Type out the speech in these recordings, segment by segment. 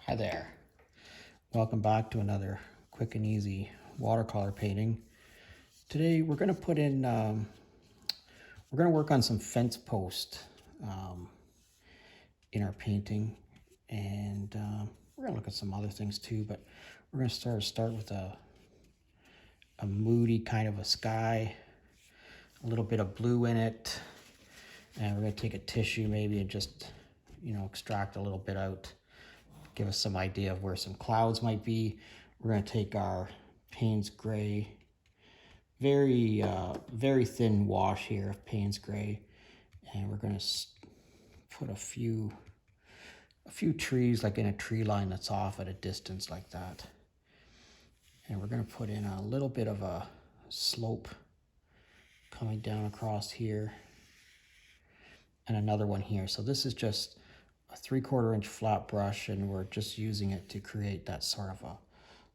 Hi there. Welcome back to another quick and easy watercolor painting. Today we're going to put in, we're going to work on some fence post in our painting, and we're going to look at some other things too, but we're going to start with a moody kind of a sky, a little bit of blue in it, and we're going to take a tissue maybe and just, extract a little bit out. Give us some idea of where some clouds might be. We're going to take our Payne's Gray, very thin wash here of Payne's Gray, and we're going to put a few trees like in a tree line that's off at a distance like that. And we're going to put in a little bit of a slope coming down across here and another one here. So this is just a 3/4 inch flat brush, and we're just using it to create that sort of a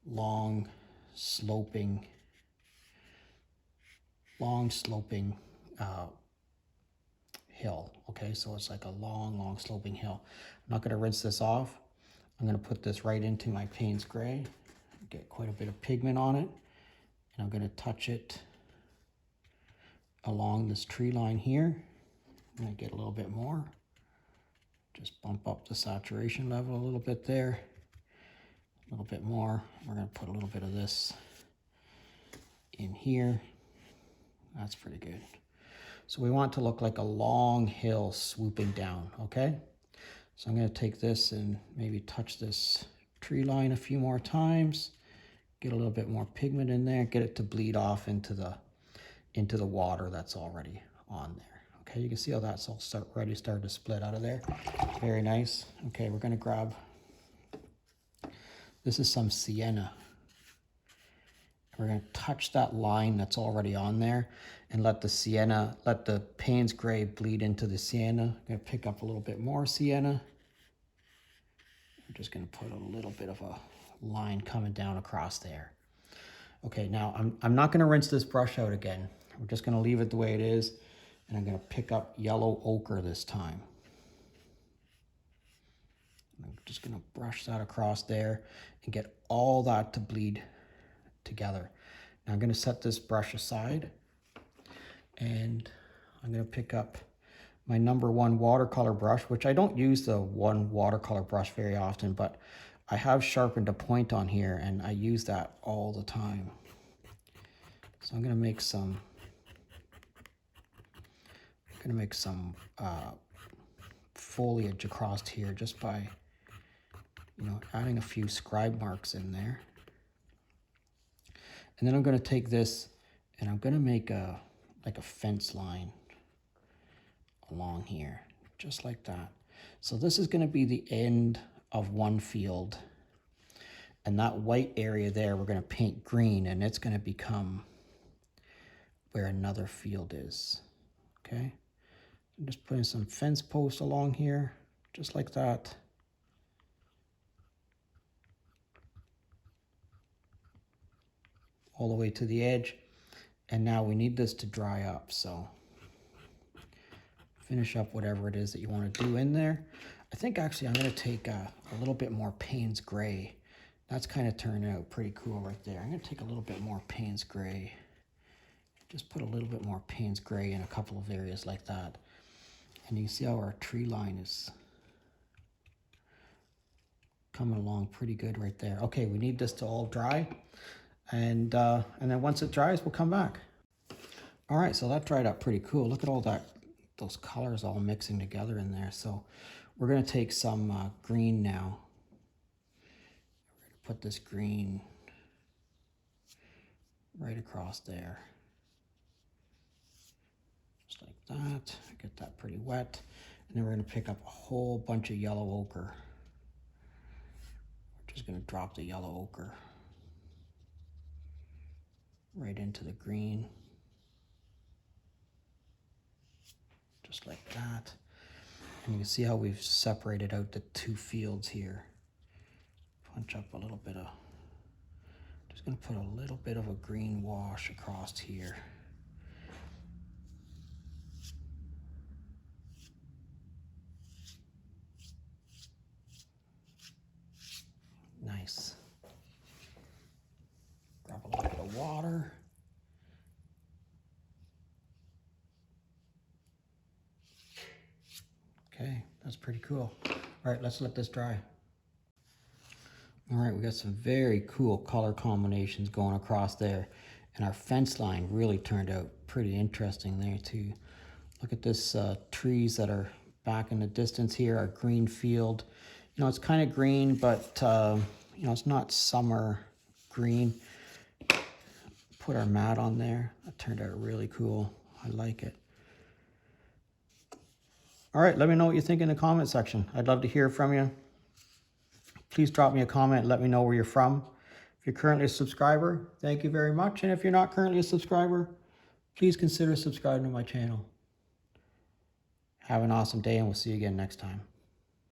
long sloping hill. Okay, so it's like a long sloping hill. I'm not going to rinse this off. I'm going to put this right into my Payne's Gray, get quite a bit of pigment on it, and I'm going to touch it along this tree line here. I'm going to get a little bit more. Just bump up the saturation level a little bit there, a little bit more. We're going to put a little bit of this in here. That's pretty good. So we want to look like a long hill swooping down, okay? So I'm going to take this and maybe touch this tree line a few more times, get a little bit more pigment in there, get it to bleed off into the water that's already on there. Okay, you can see how that's all already started to split out of there. Very nice. Okay, we're going to grab, this is some sienna. We're going to touch that line that's already on there and let the Payne's Gray bleed into the sienna. I'm going to pick up a little bit more sienna. I'm just going to put a little bit of a line coming down across there. Okay, now I'm not going to rinse this brush out again. We're just going to leave it the way it is. And I'm going to pick up yellow ochre this time. I'm just going to brush that across there and get all that to bleed together. Now I'm going to set this brush aside, and I'm going to pick up my #1 watercolor brush, which I don't use the one watercolor brush very often, but I have sharpened a point on here and I use that all the time. So I'm going to make some foliage across here just by adding a few scribe marks in there. And then I'm going to take this and I'm going to make like a fence line along here, just like that. So this is going to be the end of one field, and that white area there we're going to paint green, and it's going to become where another field is. Okay, I'm just putting some fence posts along here, just like that. All the way to the edge. And now we need this to dry up, so finish up whatever it is that you want to do in there. I think actually I'm going to take a little bit more Payne's Gray. That's kind of turned out pretty cool right there. I'm going to take a little bit more Payne's Gray. Just put a little bit more Payne's Gray in a couple of areas like that. And you can see how our tree line is coming along pretty good right there. Okay, we need this to all dry. And then once it dries, we'll come back. All right, so that dried up pretty cool. Look at all those colors all mixing together in there. So we're going to take some green now. We're going to put this green right across there. Just like that. Get that pretty wet. And then we're going to pick up a whole bunch of yellow ochre. We're just going to drop the yellow ochre right into the green. Just like that. And you can see how we've separated out the two fields here. Punch up a little bit of, just going to put a little bit of a green wash across here. water. Okay, that's pretty cool. All right, let's let this dry. All right, we got some very cool color combinations going across there. And our fence line really turned out pretty interesting there too. Look at this trees that are back in the distance here, our green field. You know, it's kind of green, but you know, it's not summer green. Put our mat on there. That turned out really cool. I like it. All right, let me know what you think in the comment section. I'd love to hear from you. Please drop me a comment and let me know where you're from. If you're currently a subscriber, thank you very much. And if you're not currently a subscriber, please consider subscribing to my channel. Have an awesome day, and we'll see you again next time.